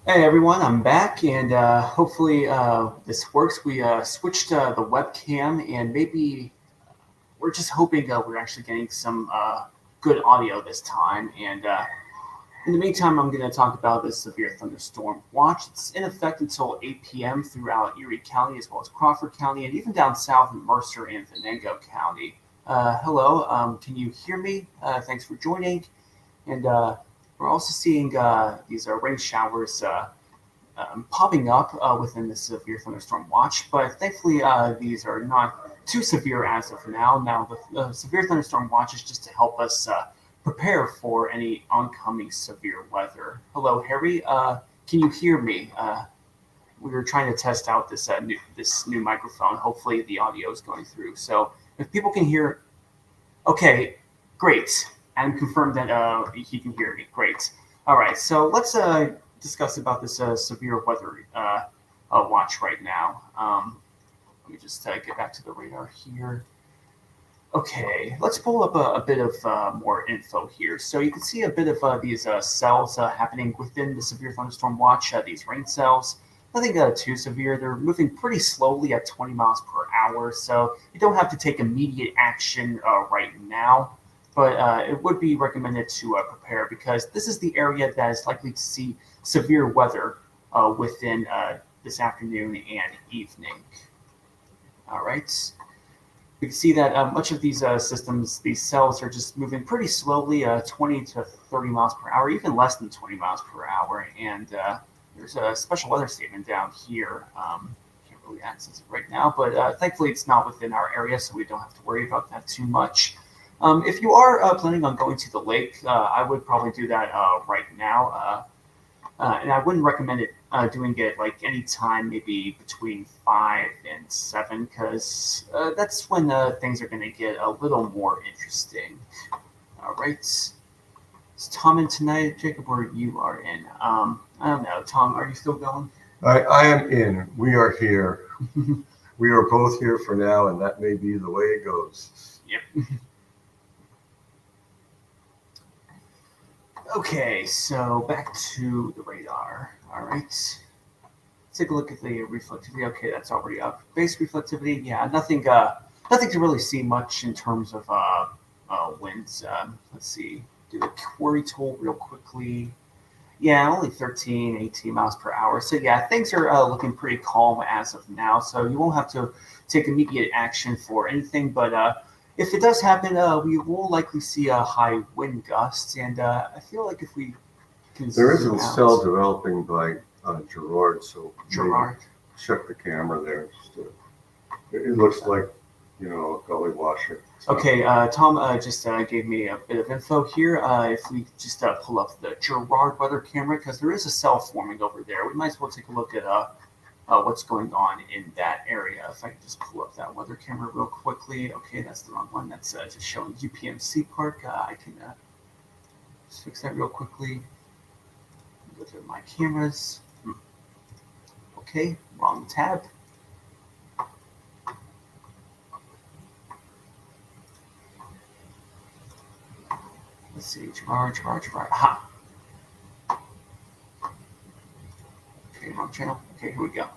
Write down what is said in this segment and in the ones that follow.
Hey everyone, I'm back, and hopefully this works. We switched the webcam, and maybe we're just hoping we're actually getting some good audio this time. And in the meantime, I'm going to talk about this severe thunderstorm watch. It's in effect until 8 p.m. throughout Erie County, as well as Crawford County, and even down south in Mercer and Venango County. Hello, can you hear me? Thanks for joining. And we're also seeing these rain showers popping up within the severe thunderstorm watch, but thankfully these are not too severe as of now. Now, the severe thunderstorm watch is just to help us prepare for any oncoming severe weather. Hello, Harry. Can you hear me? We were trying to test out this new microphone. Hopefully, the audio is going through. So, if people can hear, okay, great. And confirmed that he can hear me. Great. All right. So let's discuss about this severe weather watch right now. Let me just get back to the radar here. Okay, let's pull up a bit of more info here. So you can see a bit of these cells happening within the severe thunderstorm watch, these rain cells. Nothing too severe. They're moving pretty slowly at 20 miles per hour, so you don't have to take immediate action right now. But it would be recommended to prepare because this is the area that is likely to see severe weather within this afternoon and evening. All right. We can see that much of these systems, these cells are just moving pretty slowly, 20 to 30 miles per hour, even less than 20 miles per hour. And there's a special weather statement down here. Can't really access it right now, but thankfully it's not within our area, so we don't have to worry about that too much. If you are planning on going to the lake, I would probably do that right now. And I wouldn't recommend it doing it like anytime, maybe between 5 and 7, because that's when things are going to get a little more interesting. All right. Is Tom in tonight, Jacob, or you are in? I don't know. Tom, are you still going? I am in. We are here. We are both here for now, and that may be the way it goes. Yep. Okay, so back to the radar. All right. Take a look at the reflectivity. Okay, that's already up. Base reflectivity, yeah, nothing to really see much in terms of winds. Let's see, do the query tool real quickly. Yeah, only 13, 18 miles per hour. So yeah, things are looking pretty calm as of now. So you won't have to take immediate action for anything. But if it does happen, we will likely see a high wind gusts. And I feel like if we can There is zoom a out, cell developing by Gerard, so maybe Gerard. check the camera there. It looks like, a gully washer. So, Okay, Tom just gave me a bit of info here. If we just pull up the Gerard weather camera, because there is a cell forming over there, we might as well take a look at what's going on in that area. If I can just pull up that weather camera real quickly. Okay, that's the wrong one. That's just showing UPMC Park. I can just fix that real quickly. Go to my cameras. Okay, wrong tab. Let's see, Gerard. Aha. Okay, wrong channel. Okay, here we go.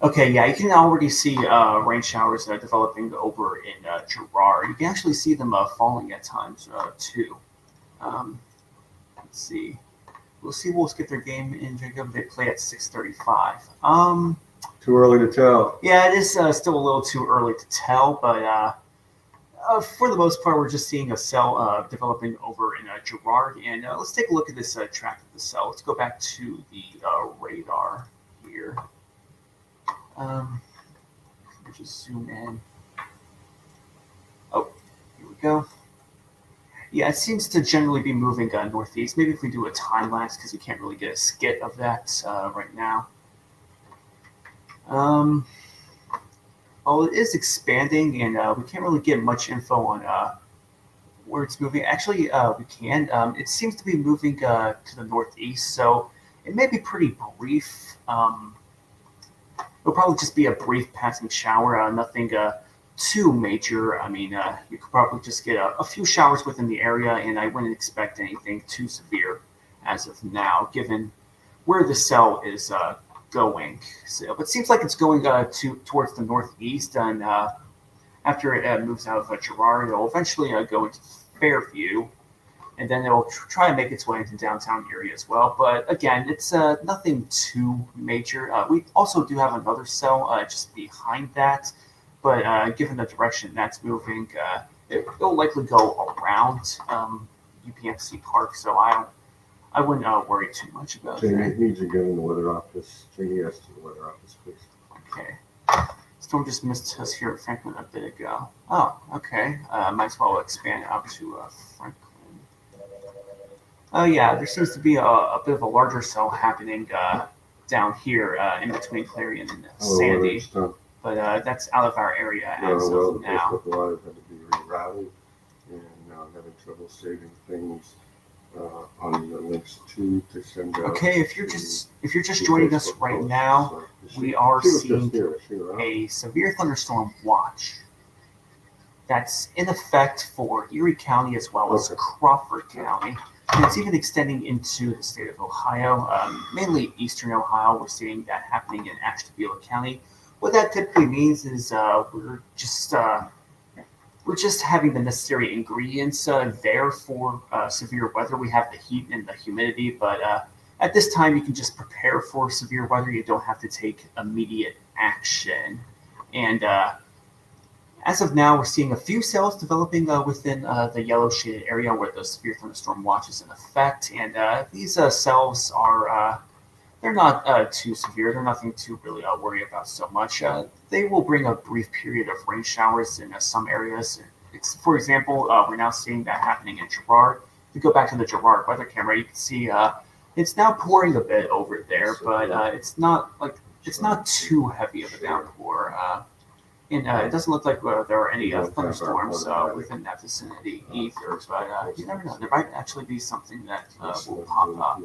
Okay, yeah, you can already see rain showers developing over in Gerard. You can actually see them falling at times too. Um, let's see. We'll see Wolves get their game in, Jacob. They play at 6:35. too early to tell. Yeah, it is still a little too early to tell, but for the most part, we're just seeing a cell developing over in Gerard. And let's take a look at this track of the cell. Let's go back to the radar here. Let me just zoom in. Oh, here we go. Yeah, it seems to generally be moving northeast. Maybe if we do a time lapse, because we can't really get a skit of that right now. Well, it is expanding, and we can't really get much info on where it's moving. Actually, we can. It seems to be moving to the northeast, so it may be pretty brief. It'll probably just be a brief passing shower, nothing too major. I mean, you could probably just get a few showers within the area, and I wouldn't expect anything too severe as of now, given where the cell is going. So it seems like it's going towards the northeast, and after it moves out of Girard, it'll eventually go into Fairview, and then it'll try to make its way into downtown area as well. But again, it's nothing too major. We also do have another cell just behind that, but given the direction that's moving, it'll likely go around UPMC Park. So I wouldn't worry too much about Jamie that. needs to get in the weather office. Jamie, yes, to the weather office, please. Okay. Storm just missed us here at Franklin a bit ago. Oh, okay. Might as well expand out to Franklin. Oh, yeah, there seems to be a bit of a larger cell happening down here in between Clarion and Sandy. But that's out of our area as well, of the now. Facebook Live had to be rerouted, and now I'm having trouble saving things on the links to send out. Okay, if you're just joining us right now, we are seeing a severe thunderstorm watch that's in effect for Erie County as well as Crawford County. And it's even extending into the state of Ohio, mainly eastern Ohio. We're seeing that happening in Ashtabula County. What that typically means is we're just having the necessary ingredients there for severe weather. We have the heat and the humidity, but at this time you can just prepare for severe weather. You don't have to take immediate action. And as of now, we're seeing a few cells developing within the yellow shaded area where the severe thunderstorm watch is in effect. And these cells are they're not too severe. They're nothing to really worry about so much. They will bring a brief period of rain showers in some areas. For example, we're now seeing that happening in Girard. If we go back to the Girard weather camera, you can see it's now pouring a bit over there, but it's not too heavy of a downpour. And it doesn't look like there are any thunderstorms within that vicinity either, but you never know. There might actually be something that will pop up.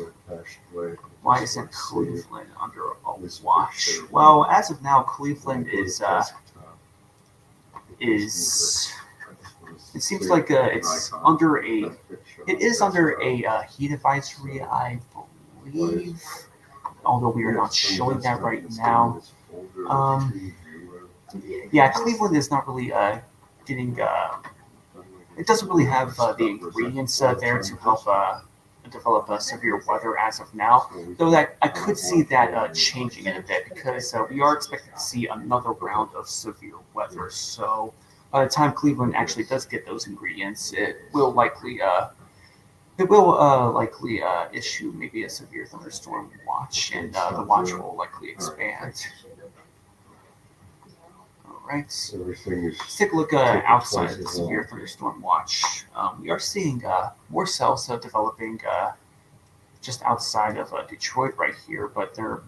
Why isn't Cleveland under a watch? Well, as of now, Cleveland is it seems like it is under a heat advisory, I believe, although we are not showing that right now. Yeah, Cleveland is not really getting. It doesn't really have the ingredients there to help develop severe weather as of now. Though that I could see that changing in a bit because we are expected to see another round of severe weather. So by the time Cleveland actually does get those ingredients, it will likely issue maybe a severe thunderstorm watch, and the watch will likely expand. Right. Let's take a look outside of the severe thunderstorm watch. We are seeing more cells developing just outside of Detroit right here, but they're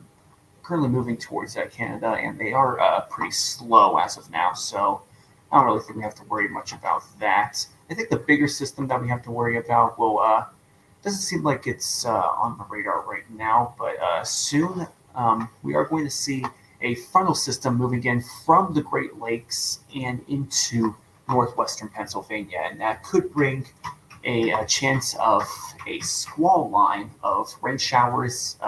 currently moving towards Canada, and they are pretty slow as of now. So I don't really think we have to worry much about that. I think the bigger system that we have to worry about doesn't seem like it's on the radar right now, but soon we are going to see a frontal system moving in from the Great Lakes and into northwestern Pennsylvania, and that could bring a chance of a squall line of rain showers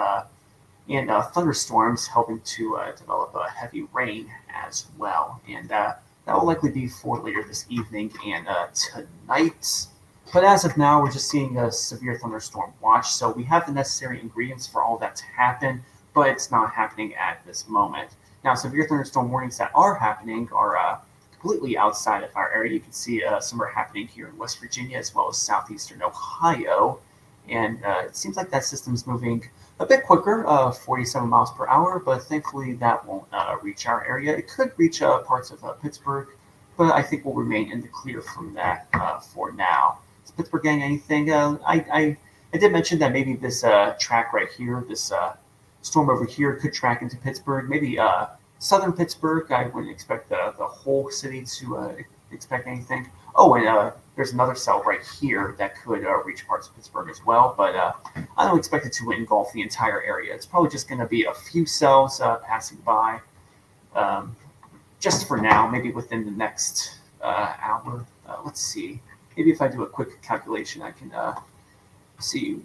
and thunderstorms, helping to develop a heavy rain as well. And that will likely be for later this evening and tonight. But as of now, we're just seeing a severe thunderstorm watch, so we have the necessary ingredients for all that to happen, but it's not happening at this moment. Now, severe thunderstorm warnings that are happening are completely outside of our area. You can see some are happening here in West Virginia as well as southeastern Ohio. And it seems like that system's moving a bit quicker, 47 miles per hour, but thankfully that won't reach our area. It could reach parts of Pittsburgh, but I think we'll remain in the clear from that for now. Is Pittsburgh getting anything? I did mention that maybe this track right here, this storm over here could track into Pittsburgh, maybe southern Pittsburgh. I wouldn't expect the whole city to expect anything. Oh, and there's another cell right here that could reach parts of Pittsburgh as well, but I don't expect it to engulf the entire area. It's probably just going to be a few cells passing by just for now, maybe within the next hour. Let's see. Maybe if I do a quick calculation, I can see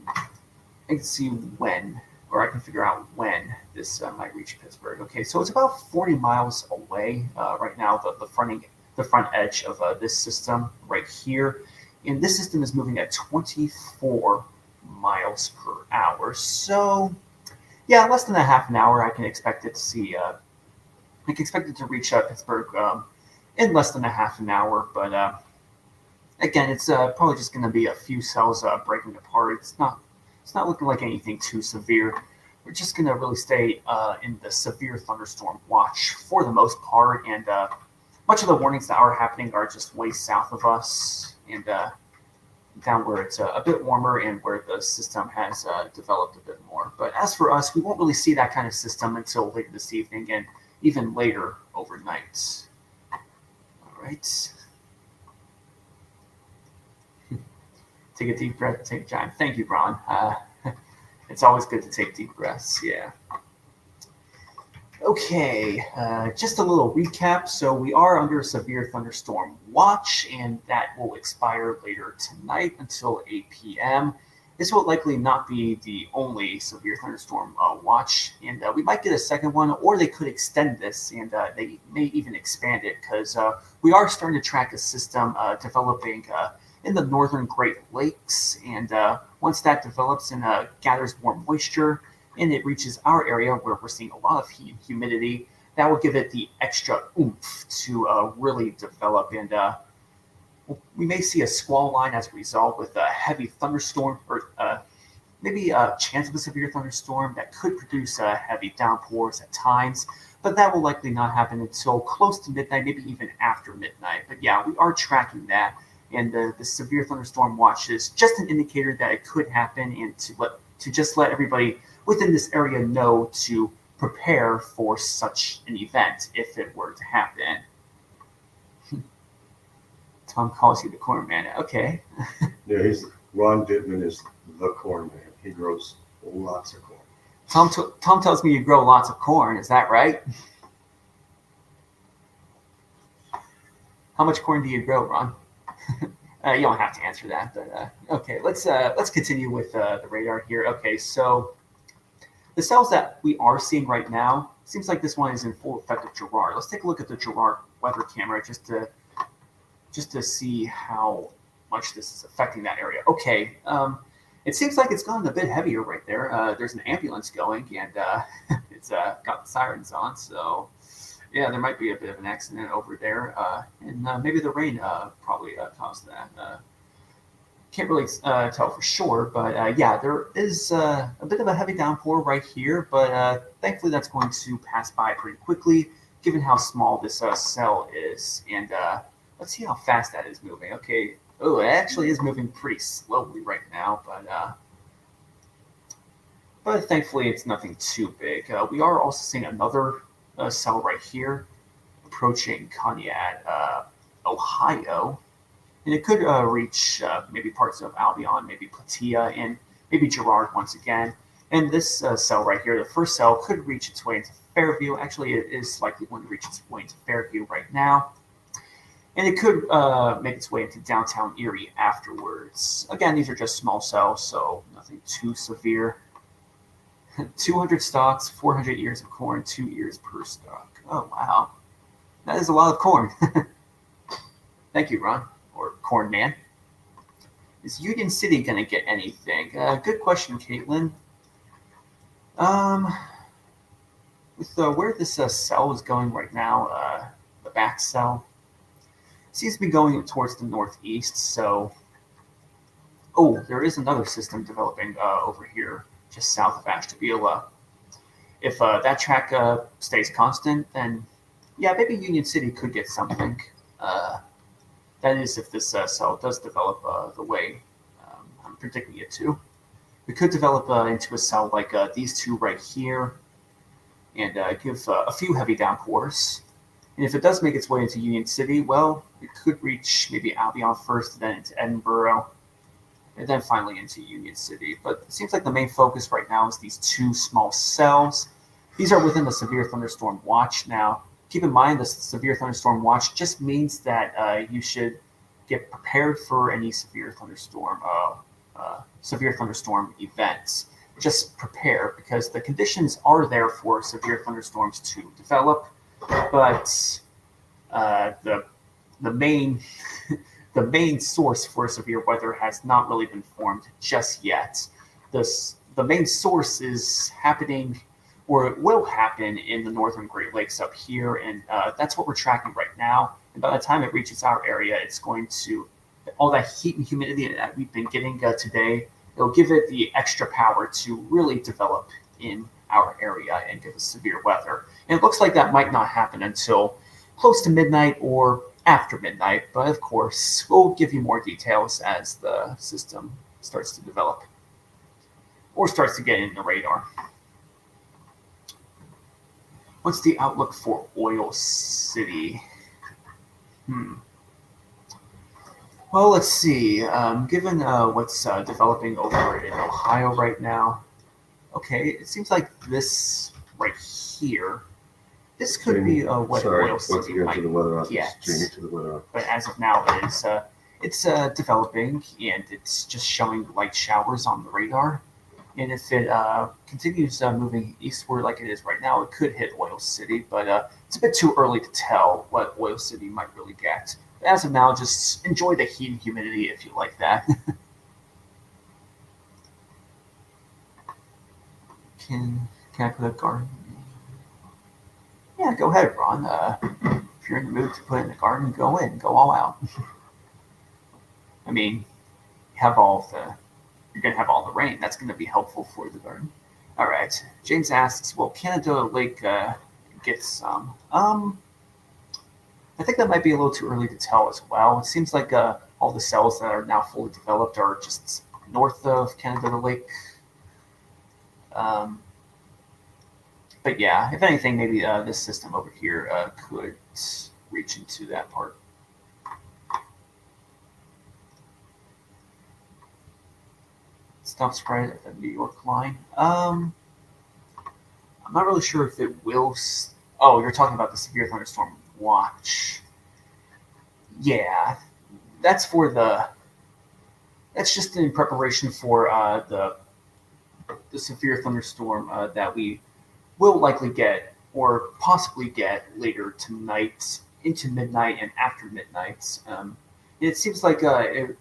when or I can figure out when this might reach Pittsburgh. Okay, so it's about 40 miles away right now, the front edge of this system right here. And this system is moving at 24 miles per hour. So, yeah, less than a half an hour, I can expect it to see. I can expect it to reach Pittsburgh in less than a half an hour. But again, it's probably just going to be a few cells breaking apart. It's not looking like anything too severe. We're just going to really stay in the severe thunderstorm watch for the most part, and much of the warnings that are happening are just way south of us and down where it's a bit warmer and where the system has developed a bit more. But as for us, we won't really see that kind of system until later this evening and even later overnight. All right. Take a deep breath, take a giant. Thank you, Ron. It's always good to take deep breaths. Yeah. Okay, just a little recap. So we are under a severe thunderstorm watch, and that will expire later tonight until 8 p.m. This will likely not be the only severe thunderstorm watch, and we might get a second one, or they could extend this, and they may even expand it, because we are starting to track a system developing in the northern Great Lakes, and once that develops and gathers more moisture, and it reaches our area where we're seeing a lot of heat and humidity, that will give it the extra oomph to really develop. And we may see a squall line as a result with a heavy thunderstorm, or maybe a chance of a severe thunderstorm that could produce heavy downpours at times. But that will likely not happen until close to midnight, maybe even after midnight. But yeah, we are tracking that. And the severe thunderstorm watch is just an indicator that it could happen, and to just let everybody within this area know to prepare for such an event if it were to happen. Tom calls you the corn man. Okay. Yeah, Ron Dittman is the corn man. He grows lots of corn. Tom tells me you grow lots of corn. Is that right? How much corn do you grow, Ron? You don't have to answer that, but okay. Let's continue with the radar here. Okay, so the cells that we are seeing right now, seems like this one is in full effect of Girard. Let's take a look at the Girard weather camera just to see how much this is affecting that area. Okay, it seems like it's gotten a bit heavier right there. There's an ambulance going, and it's got the sirens on, so yeah, there might be a bit of an accident over there, and maybe the rain probably caused that. Can't really tell for sure, but yeah, there is a bit of a heavy downpour right here, but thankfully that's going to pass by pretty quickly, given how small this cell is. And let's see how fast that is moving. Okay, oh, it actually is moving pretty slowly right now, but thankfully it's nothing too big. We are also seeing another cell right here approaching Conneaut, Ohio. And it could reach maybe parts of Albion, maybe Platea, and maybe Girard once again. And this cell right here, the first cell, could reach its way into Fairview. Actually, it is likely going to reach its way into Fairview right now. And it could make its way into downtown Erie afterwards. Again, these are just small cells, so nothing too severe. 200 stalks, 400 ears of corn, 2 ears per stalk. Oh, wow. That is a lot of corn. Thank you, Ron. Or Corn Man. Is Union City going to get anything? Good question, Caitlin. With where this cell is going right now, the back cell seems to be going towards the northeast. So, oh, there is another system developing over here, just south of Ashtabula. If that track stays constant, then yeah, maybe Union City could get something. That is, if this cell does develop the way I'm predicting it to. We could develop into a cell like these two right here, and give a few heavy downpours. And if it does make its way into Union City, well, it could reach maybe Albion first, then into Edinboro, and then finally into Union City. But it seems like the main focus right now is these two small cells. These are within the severe thunderstorm watch now. Keep in mind, the severe thunderstorm watch just means that you should get prepared for any severe thunderstorm events. just prepare because the conditions are there for severe thunderstorms to develop, but the main the main source for severe weather has not really been formed just yet. The main source is happening, or it will happen, in the northern Great Lakes up here, and that's what we're tracking right now. And by the time it reaches our area, it's going to, all that heat and humidity that we've been getting today, it'll give it the extra power to really develop in our area and give us severe weather. And it looks like that might not happen until close to midnight or after midnight, but of course, we'll give you more details as the system starts to develop or starts to get in the radar. What's the outlook for Oil City? Well, let's see. Given what's developing over in Ohio right now, okay, it seems like this right here, this could Jamie, be what sorry, Oil once City again might to the weather office. get. Jamie to the weather office. But as of now, it's developing, and it's just showing light showers on the radar. And if it continues moving eastward like it is right now, it could hit Oil City, but it's a bit too early to tell what Oil City might really get. But as of now, just enjoy the heat and humidity if you like that. Can I put a garden? Yeah, go ahead, Ron. If you're in the mood to put in the garden, go all out. I mean, you're gonna have all the rain. That's gonna be helpful for the garden. All right. James asks, will Canada Lake get some? I think that might be a little too early to tell as well. It seems like all the cells that are now fully developed are just north of Canada Lake. But yeah, if anything, maybe this system over here could reach into that part. Stops right at the New York line. I'm not really sure if it will. Oh, you're talking about the severe thunderstorm watch. Yeah, that's for the. That's just in preparation for the severe thunderstorm that we will likely get or possibly get later tonight, into midnight and after midnight. It seems like it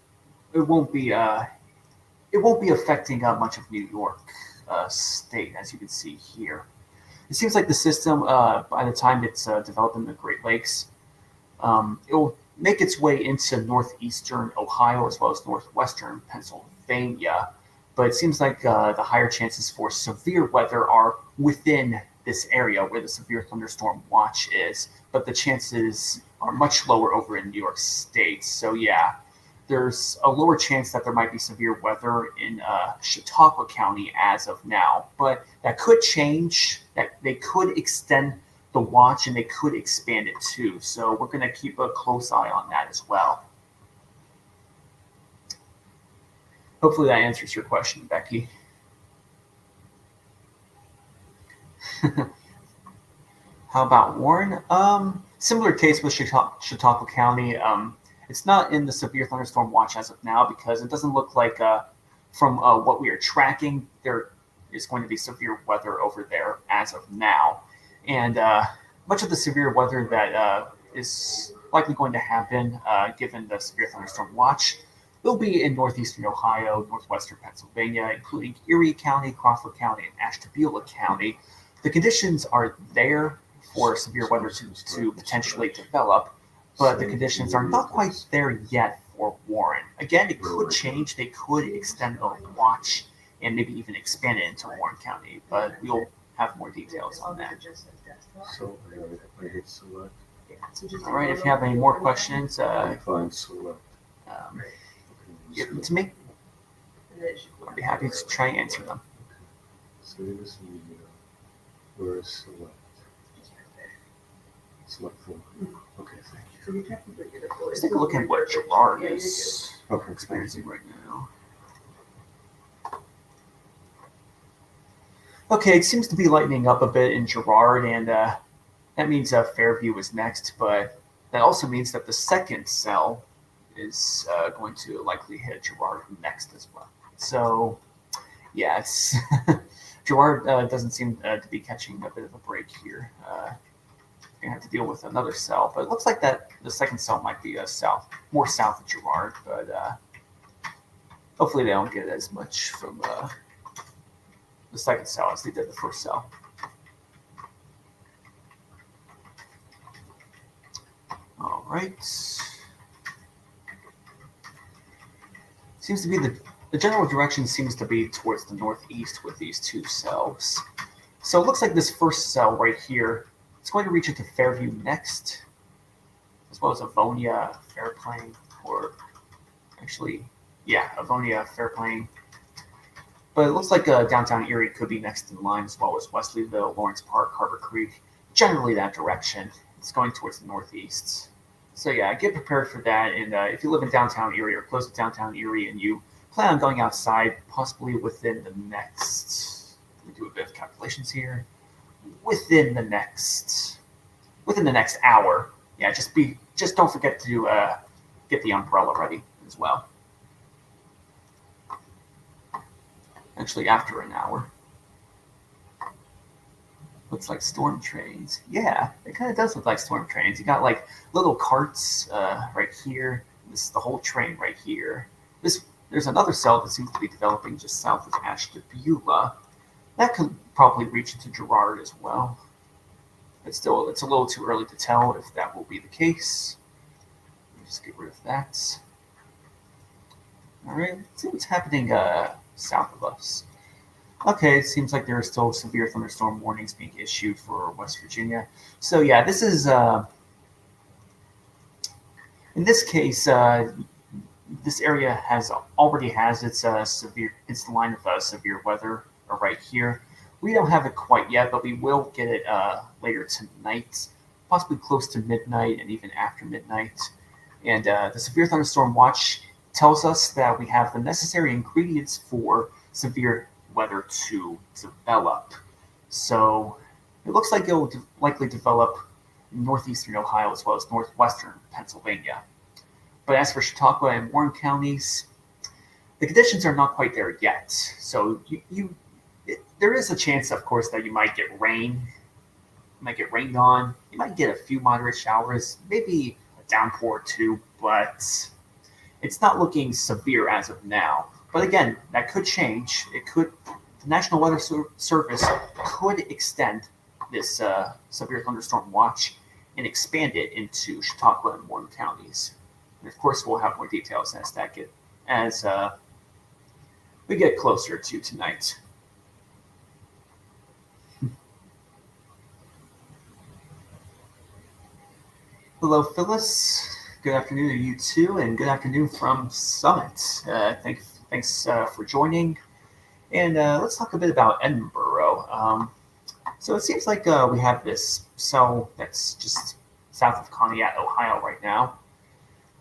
won't be. It won't be affecting much of New York State, as you can see here. It seems like the system, by the time it's developed in the Great Lakes, it will make its way into northeastern Ohio as well as northwestern Pennsylvania. But it seems like the higher chances for severe weather are within this area where the severe thunderstorm watch is. But the chances are much lower over in New York State. So yeah, there's a lower chance that there might be severe weather in Chautauqua County as of now, but that could change. That they could extend the watch and they could expand it too. So we're going to keep a close eye on that as well. Hopefully that answers your question, Becky. How about Warren? Similar case with Chautauqua County. It's not in the severe thunderstorm watch as of now because it doesn't look like, from what we are tracking, there is going to be severe weather over there as of now. And much of the severe weather that is likely going to happen, given the severe thunderstorm watch, will be in northeastern Ohio, northwestern Pennsylvania, including Erie County, Crawford County, and Ashtabula County. The conditions are there for severe weather to potentially develop, but the conditions are not quite there yet for Warren. Again, it could change. They could extend the watch and maybe even expand it into Warren County, but we'll have more details on that. So I hit select. All right, if you have any more questions, Find select. give them to me. I'll be happy to try and answer them. Save this video. Where is select? Select form. Okay, thank you. Let's take a look at what Gerard is Okay, experiencing right now. Okay, it seems to be lightening up a bit in Gerard, and that means Fairview is next, but that also means that the second cell is going to likely hit Gerard next as well. So, Yeah, it's Gerard doesn't seem to be catching a bit of a break here. Gonna have to deal with another cell, but it looks like that the second cell might be more south of Gerard, but hopefully they don't get as much from the second cell as they did the first cell. All right. Seems to be the general direction seems to be towards the northeast with these two cells. So it looks like this first cell right here, it's going to reach into Fairview next, as well as Avonia, Fairplain, or actually, yeah, Avonia, Fairplain. But it looks like downtown Erie could be next in line, as well as Wesleyville, Lawrence Park, Harbor Creek. Generally that direction. It's going towards the northeast. So yeah, get prepared for that. And if you live in downtown Erie or close to downtown Erie and you plan on going outside, possibly within the next, let me do a bit of calculations here, within the next hour, yeah, just don't forget to get the umbrella ready as well. Actually, after an hour. Looks like storm trains. Yeah, it kind of does look like storm trains. You got like little carts right here. This is the whole train right here. There's another cell that seems to be developing just south of Ashtabula. That could probably reach into Gerard as well. It's a little too early to tell if that will be the case. Just get rid of that. All right, let's see what's happening south of us. Okay, it seems like there are still severe thunderstorm warnings being issued for West Virginia. So yeah, this is in this case, this area already has its line of severe weather right here. We don't have it quite yet, but we will get it later tonight, possibly close to midnight and even after midnight. And the severe thunderstorm watch tells us that we have the necessary ingredients for severe weather to develop. So it looks like it will likely develop in northeastern Ohio as well as northwestern Pennsylvania. But as for Chautauqua and Warren counties, the conditions are not quite there yet. So there is a chance, of course, that you might get rain. You might get rained on. You might get a few moderate showers, maybe a downpour or two, but it's not looking severe as of now. But again, that could change. The National Weather Service could extend this severe thunderstorm watch and expand it into Chautauqua and Warren counties. And of course, we'll have more details as we get closer to tonight. Hello, Phyllis. Good afternoon to you too, and good afternoon from Summit. Thanks for joining. And let's talk a bit about Edinboro. So it seems like we have this cell that's just south of Conneaut, Ohio right now.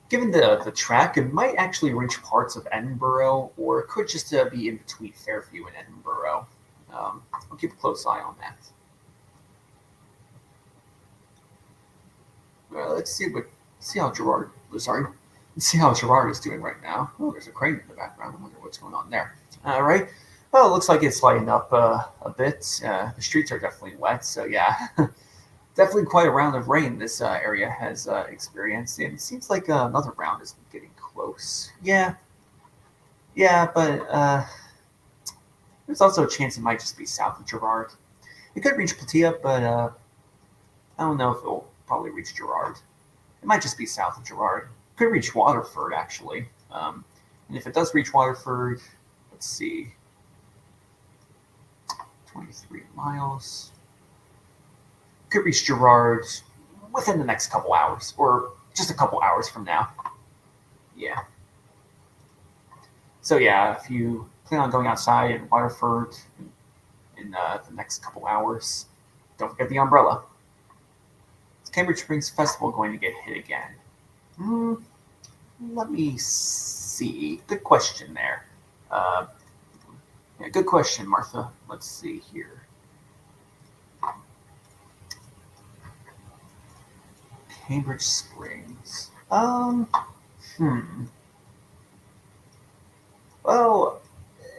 Given the track, it might actually reach parts of Edinboro, or it could just be in between Fairview and Edinboro. I'll keep a close eye on that. Let's see how Gerard is doing right now. Oh, there's a crane in the background. I wonder what's going on there. All right. Well, it looks like it's lighting up a bit. The streets are definitely wet, so yeah, definitely quite a round of rain this area has experienced. And it seems like another round is getting close. Yeah, but there's also a chance it might just be south of Gerard. It could reach Platea, but I don't know if it'll probably reach Gerard. It might just be south of Gerard. It could reach Waterford, actually. And if it does reach Waterford, let's see, 23 miles. It could reach Gerard within the next couple hours, or just a couple hours from now. Yeah. So yeah, if you plan on going outside in Waterford in the next couple hours, don't forget the umbrella. Is Cambridge Springs Festival going to get hit again? Let me see. Good question there. Yeah, good question, Martha. Let's see here. Cambridge Springs. Well,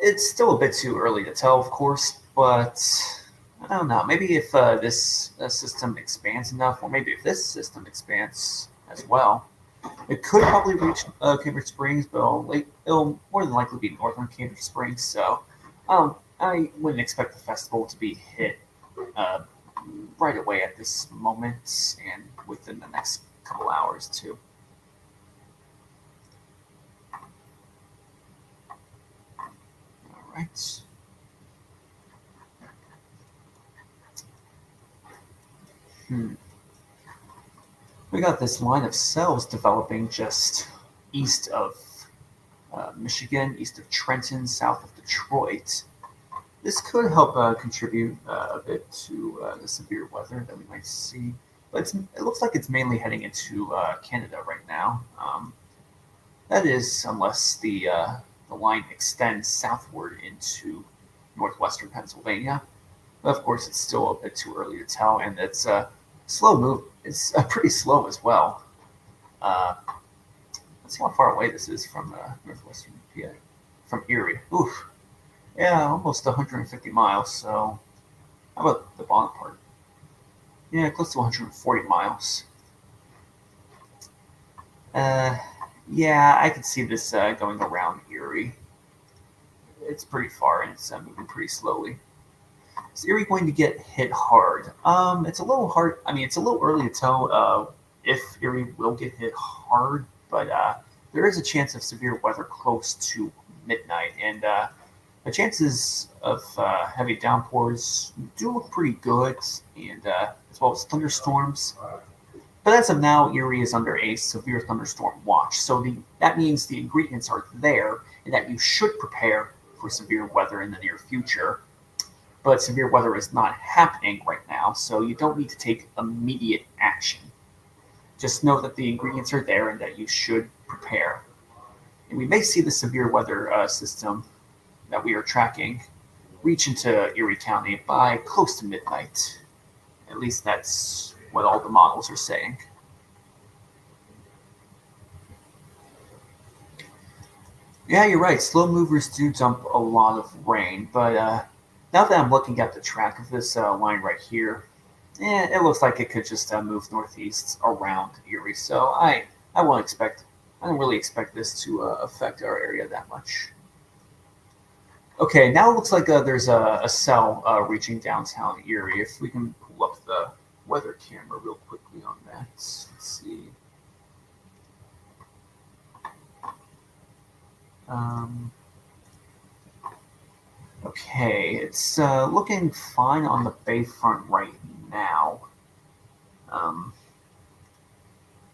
It's still a bit too early to tell, of course, but I don't know. Maybe if this system expands enough, or maybe if this system expands as well, it could probably reach Cambridge Springs, but it'll more than likely be northern Cambridge Springs. So I wouldn't expect the festival to be hit uh, right away at this moment and within the next couple hours, too. All right. Hmm. We got this line of cells developing just east of Michigan, east of Trenton, south of Detroit. This could help contribute a bit to the severe weather that we might see, but it looks like it's mainly heading into Canada right now. That is, unless the line extends southward into northwestern Pennsylvania. But of course, it's still a bit too early to tell, and it's a slow move. It's pretty slow as well. Uh, let's see how far away this is from northwestern PA, from Erie. Oof, yeah, almost 150 miles. So, how about the bottom part? Yeah, close to 140 miles. Uh, yeah, I could see this going around Erie. It's pretty far and it's moving pretty slowly. Is Erie going to get hit hard? It's a little hard. I mean, it's a little early to tell if Erie will get hit hard, but there is a chance of severe weather close to midnight, and the chances of heavy downpours do look pretty good, and as well as thunderstorms. But as of now, Erie is under a severe thunderstorm watch, so that means the ingredients are there, and that you should prepare for severe weather in the near future. But severe weather is not happening right now, so you don't need to take immediate action. Just know that the ingredients are there and that you should prepare. And we may see the severe weather system that we are tracking reach into Erie County by close to midnight. At least that's what all the models are saying. Yeah, you're right. Slow movers do dump a lot of rain, but now that I'm looking at the track of this line right here, it looks like it could just move northeast around Erie. So I won't expect, I don't really expect this to affect our area that much. Okay, now it looks like there's a cell reaching downtown Erie. If we can pull up the weather camera real quickly on that, let's see. Um, okay, it's looking fine on the bayfront right now. Um,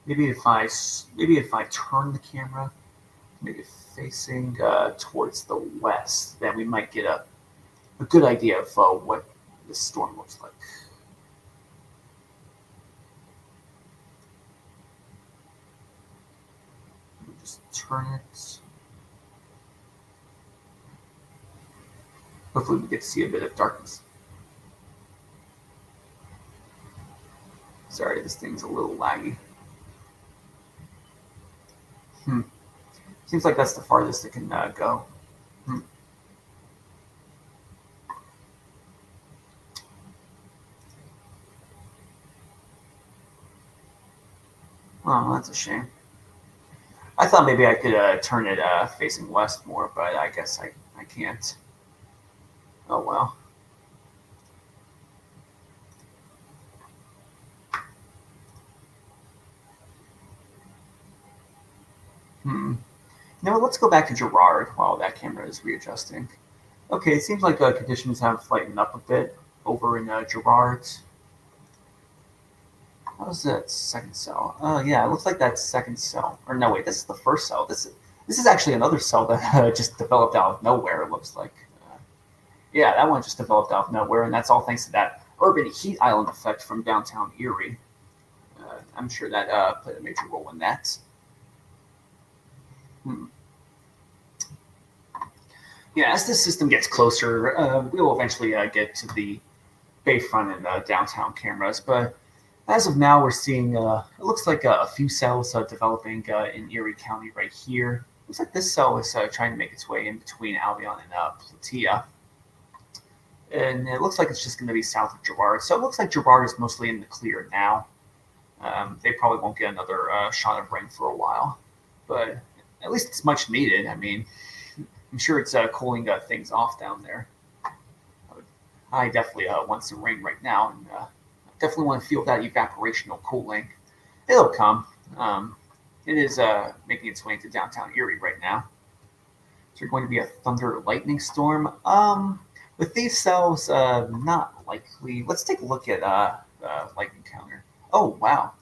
maybe if I turn the camera, maybe facing towards the west, then we might get a good idea of what the storm looks like. Let me just turn it. Hopefully, we get to see a bit of darkness. Sorry, this thing's a little laggy. Seems like that's the farthest it can go. Hmm. Oh, that's a shame. I thought maybe I could turn it facing west more, but I guess I can't. Oh well. Hmm. Now let's go back to Gerard while that camera is readjusting. Okay, it seems like conditions have lightened up a bit over in Gerard. How's that second cell? Yeah, it looks like that second cell. Or no, wait, this is the first cell. This is actually another cell that just developed out of nowhere. It looks like. Yeah, that one just developed out of nowhere, and that's all thanks to that urban heat island effect from downtown Erie. I'm sure that played a major role in that. Hmm. Yeah, as this system gets closer, we'll eventually get to the bayfront and downtown cameras. But as of now, we're seeing it looks like a few cells developing in Erie County right here. Looks like this cell is trying to make its way in between Albion and Plataea. And it looks like it's just going to be south of Gerard. So it looks like Gerard is mostly in the clear now. They probably won't get another shot of rain for a while. But at least it's much needed. I mean, I'm sure it's cooling things off down there. I definitely want some rain right now. And definitely want to feel that evaporational cooling. It'll come. It is making its way into downtown Erie right now. Is there going to be a thunder lightning storm? With these cells, not likely. Let's take a look at lightning counter. Oh, wow.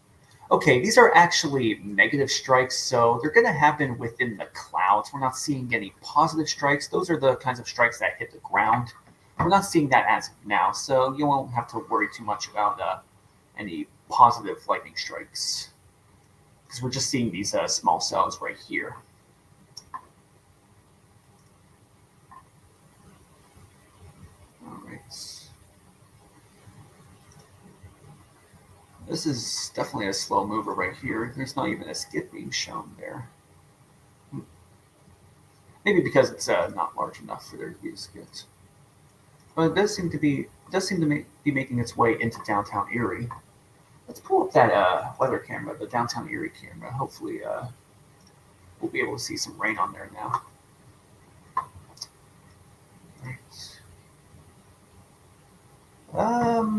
Okay, these are actually negative strikes, so they're going to happen within the clouds. We're not seeing any positive strikes. Those are the kinds of strikes that hit the ground. We're not seeing that as of now, so you won't have to worry too much about any positive lightning strikes, because we're just seeing these small cells right here. All right. This is definitely a slow mover right here. There's not even a skid being shown there. Maybe because it's not large enough for there to be a skid. But it does seem to be making its way into downtown Erie. Let's pull up that weather camera, the downtown Erie camera. Hopefully, we'll be able to see some rain on there now.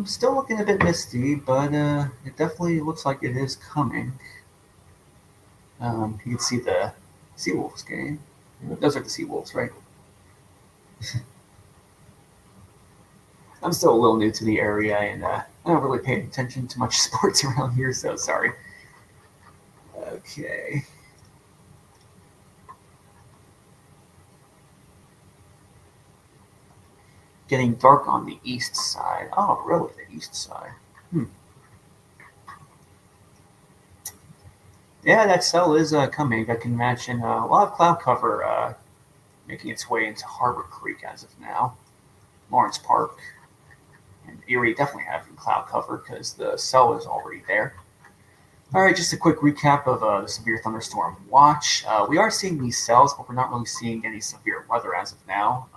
Still looking a bit misty, but it definitely looks like it is coming. You can see the Seawolves game. Those are the Seawolves, right? I'm still a little new to the area, and I don't really pay attention to much sports around here, so sorry. Okay. Getting dark on the east side. Oh, really? The east side? Yeah, that cell is coming. I can imagine a lot of cloud cover making its way into Harbor Creek as of now. Lawrence Park and Erie definitely having cloud cover because the cell is already there. All right, just a quick recap of the severe thunderstorm watch. We are seeing these cells, but we're not really seeing any severe weather as of now.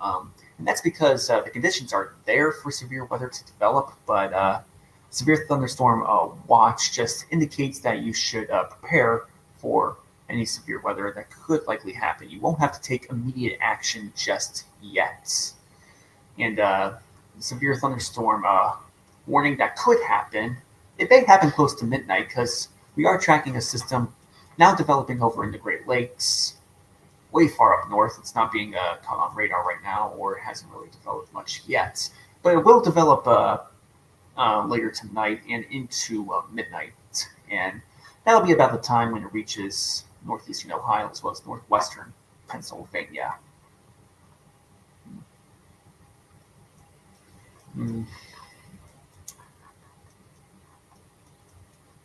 And that's because the conditions are there for severe weather to develop, but severe thunderstorm watch just indicates that you should prepare for any severe weather that could likely happen. You won't have to take immediate action just yet. And severe thunderstorm warning that could happen, it may happen close to midnight because we are tracking a system now developing over in the Great Lakes, way far up north. It's not being caught on radar right now, or it hasn't really developed much yet. But it will develop later tonight and into midnight. And that'll be about the time when it reaches northeastern Ohio as well as northwestern Pennsylvania.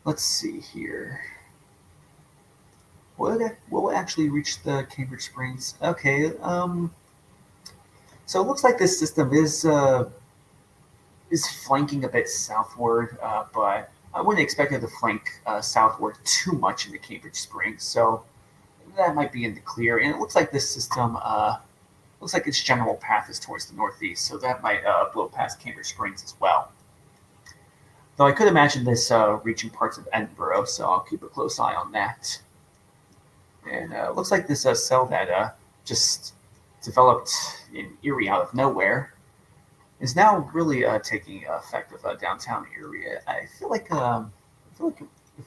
Let's see here. Will it actually reach the Cambridge Springs? Okay. So it looks like this system is flanking a bit southward, but I wouldn't expect it to flank southward too much into Cambridge Springs. So that might be in the clear. And it looks like this system looks like its general path is towards the northeast, so that might blow past Cambridge Springs as well. Though I could imagine this reaching parts of Edinburgh, so I'll keep a close eye on that. And it looks like this cell that just developed in Erie out of nowhere is now really taking effect of downtown Erie. I feel like if we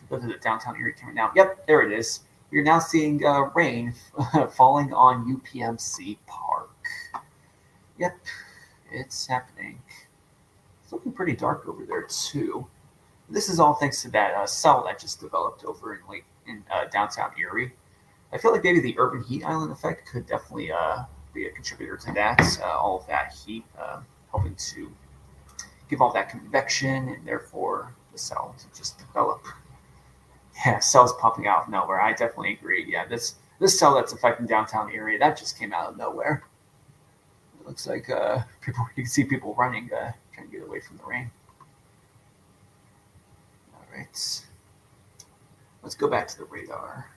go to the downtown Erie camera now, yep, there it is. We're now seeing rain falling on UPMC Park. Yep, it's happening. It's looking pretty dark over there too. This is all thanks to that cell that just developed over in downtown Erie. I feel like maybe the urban heat island effect could definitely be a contributor to that. All of that heat helping to give all that convection, and therefore the cell to just develop. Yeah, cells popping out of nowhere. I definitely agree. Yeah, this cell that's affecting downtown Erie, that just came out of nowhere. It looks like people. You can see people running, trying to get away from the rain. All right, let's go back to the radar.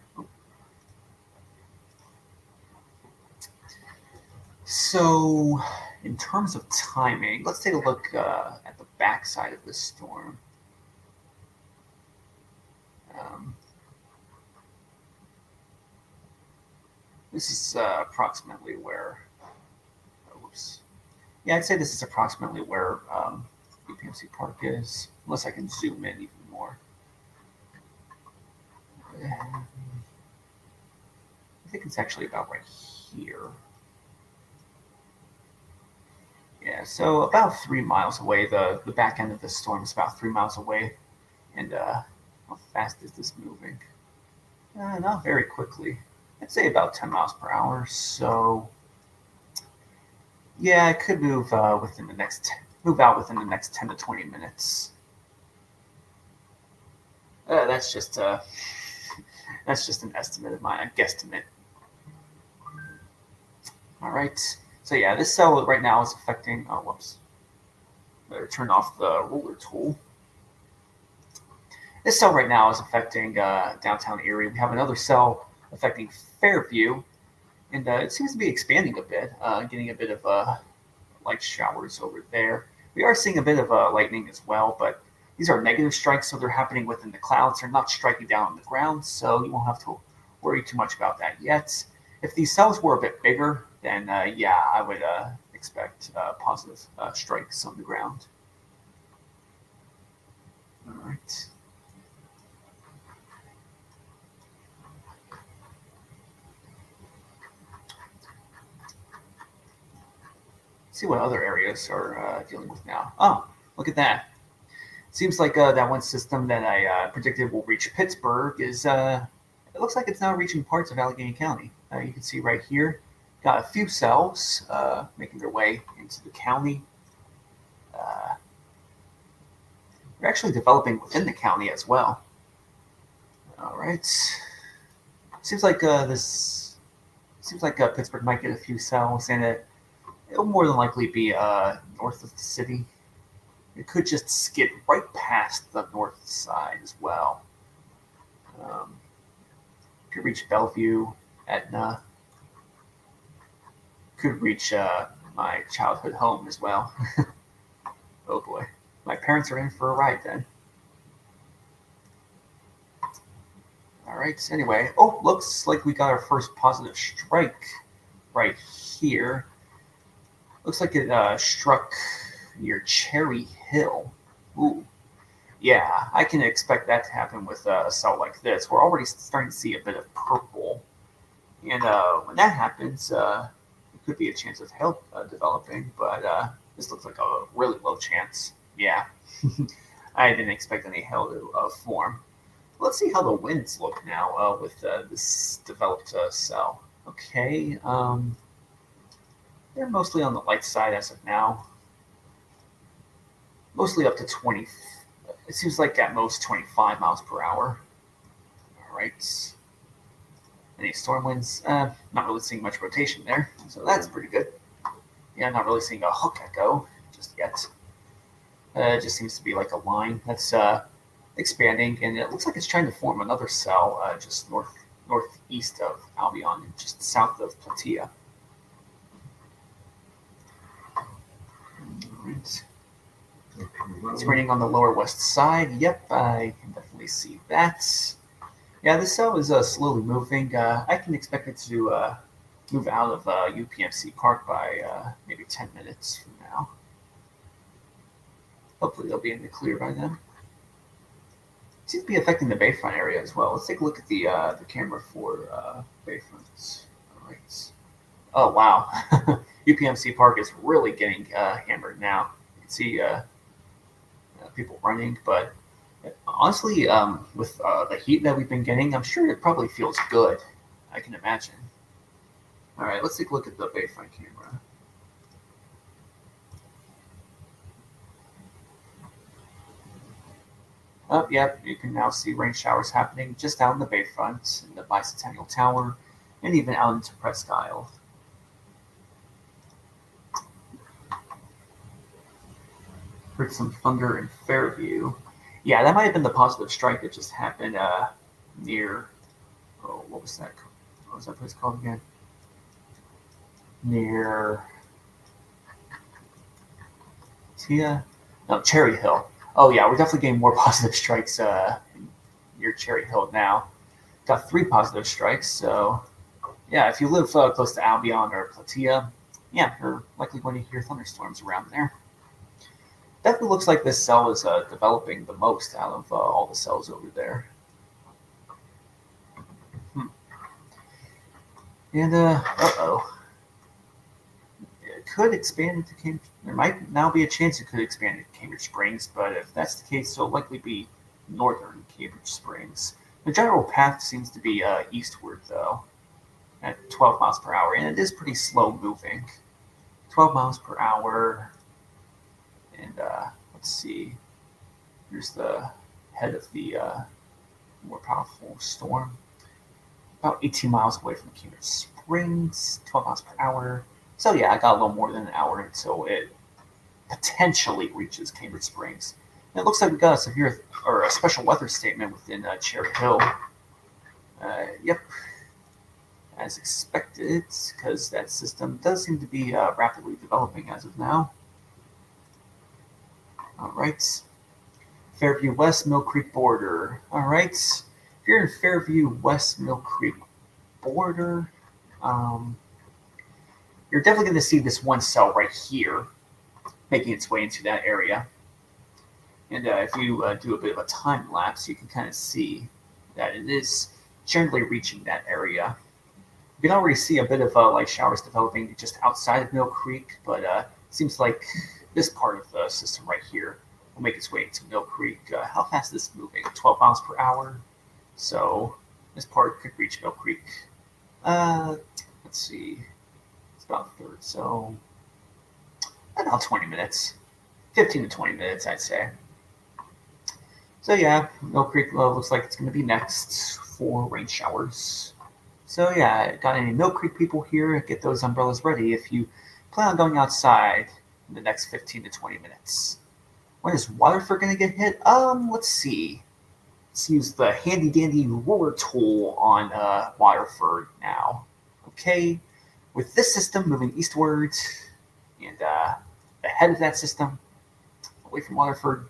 So, in terms of timing, let's take a look at the backside of this storm. Um, this is approximately where. Oops. Yeah, I'd say this is approximately where UPMC Park is, unless I can zoom in even more. I think it's actually about right here. Yeah, so about 3 miles away. The back end of the storm is about 3 miles away. And how fast is this moving? Not very quickly. I'd say about 10 miles per hour. So yeah, it could move move out within the next 10 to 20 minutes. That's just that's just an estimate of mine, a guesstimate. All right. So yeah, this cell right now is affecting. Oh, whoops. Better turn off the ruler tool. This cell right now is affecting downtown Erie. We have another cell affecting Fairview, and it seems to be expanding a bit, getting a bit of light showers over there. We are seeing a bit of lightning as well, but these are negative strikes, so they're happening within the clouds. They're not striking down on the ground, so you won't have to worry too much about that yet. If these cells were a bit bigger, then yeah, I would expect positive strikes on the ground. All right. See what other areas are dealing with now. Oh, look at that. Seems like that one system that I predicted will reach Pittsburgh is, it looks like it's now reaching parts of Allegheny County. You can see right here, got a few cells making their way into the county. Uh, they're actually developing within the county as well. All right. Seems like Pittsburgh might get a few cells, and it'll more than likely be north of the city. It could just skid right past the north side as well. Could reach Bellevue, Etna. Could reach my childhood home as well. Oh boy, my parents are in for a ride then. All right. Anyway, oh, looks like we got our first positive strike right here. Looks like it struck near Cherry Hill. Ooh. Yeah, I can expect that to happen with a cell like this. We're already starting to see a bit of purple. And when that happens, it could be a chance of hail developing, but this looks like a really low chance. Yeah, I didn't expect any hail to form. Let's see how the winds look now with this developed cell. Okay, they're mostly on the light side as of now. Mostly up to 20. It seems like at most 25 miles per hour. All right. Any storm winds? Not really seeing much rotation there, so that's pretty good. Yeah, not really seeing a hook echo just yet. It just seems to be like a line that's expanding, and it looks like it's trying to form another cell just northeast of Albion, just south of Platea. All right. It's raining on the lower west side. Yep, I can definitely see that. Yeah, this cell is slowly moving. I can expect it to move out of UPMC Park by maybe 10 minutes from now. Hopefully they'll be in the clear by then. It seems to be affecting the Bayfront area as well. Let's take a look at the camera for Bayfront. All right. Oh, wow. UPMC Park is really getting hammered now. You can see people running, but honestly, with the heat that we've been getting, I'm sure it probably feels good. I can imagine. All right, let's take a look at the Bayfront camera. Oh, yep, you can now see rain showers happening just down the Bayfront, in the Bicentennial Tower, and even out into Presque Isle. Heard some thunder in Fairview. Yeah, that might have been the positive strike that just happened near. Oh, what was that? What was that place called again? near Cherry Hill. Oh yeah, we're definitely getting more positive strikes near Cherry Hill now. Got 3 positive strikes, so yeah, if you live close to Albion or Platia, yeah, you're likely going to hear thunderstorms around there. Definitely looks like this cell is developing the most out of all the cells over there. And it could expand into Cambridge. There might now be a chance it could expand into Cambridge Springs, but if that's the case, it'll likely be northern Cambridge Springs. The general path seems to be eastward, though, at 12 miles per hour, and it is pretty slow moving. 12 miles per hour, and let's see. Here's the head of the more powerful storm. About 18 miles away from Cambridge Springs, 12 miles per hour. So yeah, I got a little more than an hour until it potentially reaches Cambridge Springs. And it looks like we got a severe or a special weather statement within Cherry Hill. Yep, as expected, because that system does seem to be rapidly developing as of now. All right, Fairview West, Mill Creek border. All right, if you're in Fairview West, Mill Creek border, you're definitely going to see this one cell right here making its way into that area. And if you do a bit of a time lapse, you can kind of see that it is generally reaching that area. You can already see a bit of light showers developing just outside of Mill Creek, but it seems like this part of the system right here will make its way into Mill Creek. How fast is this moving? 12 miles per hour. So this part could reach Mill Creek. Let's see. It's about a third, so about 20 minutes. 15 to 20 minutes, I'd say. So yeah, Mill Creek looks like it's going to be next for rain showers. So yeah, got any Mill Creek people here? Get those umbrellas ready if you plan on going outside in the next 15 to 20 minutes. When is Waterford going to get hit? Let's see. Let's use the handy dandy ruler tool on Waterford now. Okay, with this system moving eastward and ahead of that system, away from Waterford,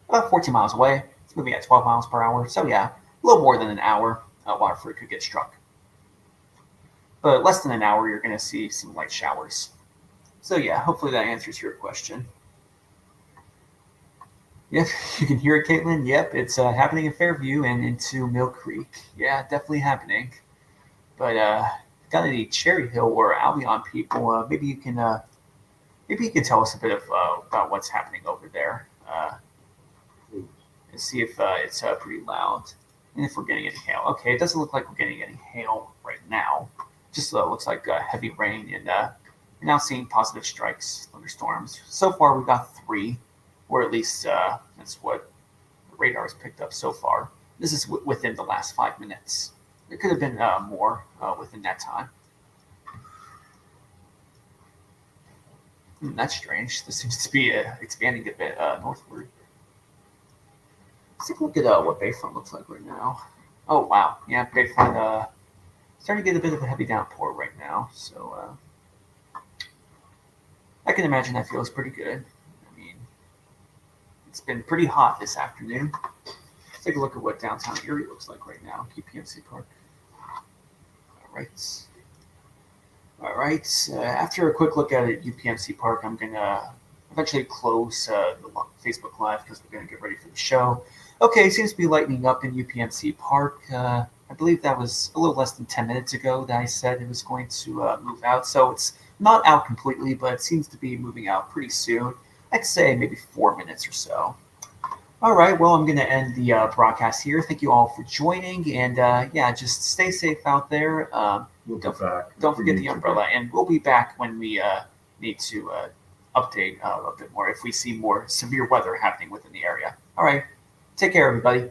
about 14 miles away. It's moving at 12 miles per hour. So yeah, a little more than an hour, Waterford could get struck. But less than an hour, you're going to see some light showers. So yeah, hopefully that answers your question. Yep, you can hear it, Caitlin. Yep, it's happening in Fairview and into Mill Creek. Yeah, definitely happening. But got any Cherry Hill or Albion people? Maybe you can tell us a bit of about what's happening over there. And see if it's pretty loud and if we're getting any hail. Okay, it doesn't look like we're getting any hail right now. Just looks like heavy rain, and we're now seeing positive strikes, thunderstorms. So far, we've got 3, or at least that's what the radar has picked up so far. This is within the last 5 minutes. There could have been more within that time. That's strange. This seems to be expanding a bit northward. Let's take a look at what Bayfront looks like right now. Oh, wow. Yeah, Bayfront starting to get a bit of a heavy downpour right now. So I can imagine that feels pretty good. I mean, it's been pretty hot this afternoon. Let's take a look at what downtown Erie looks like right now. UPMC Park. All right. After a quick look at it, UPMC Park, I'm going to eventually close the Facebook Live because we're going to get ready for the show. Okay, seems to be lightening up in UPMC Park. I believe that was a little less than 10 minutes ago that I said it was going to move out. So it's not out completely, but it seems to be moving out pretty soon. I'd say maybe 4 minutes or so. All right, well, I'm going to end the broadcast here. Thank you all for joining. And yeah, just stay safe out there. Don't forget the umbrella. And we'll be back when we need to update a bit more if we see more severe weather happening within the area. All right. Take care, everybody.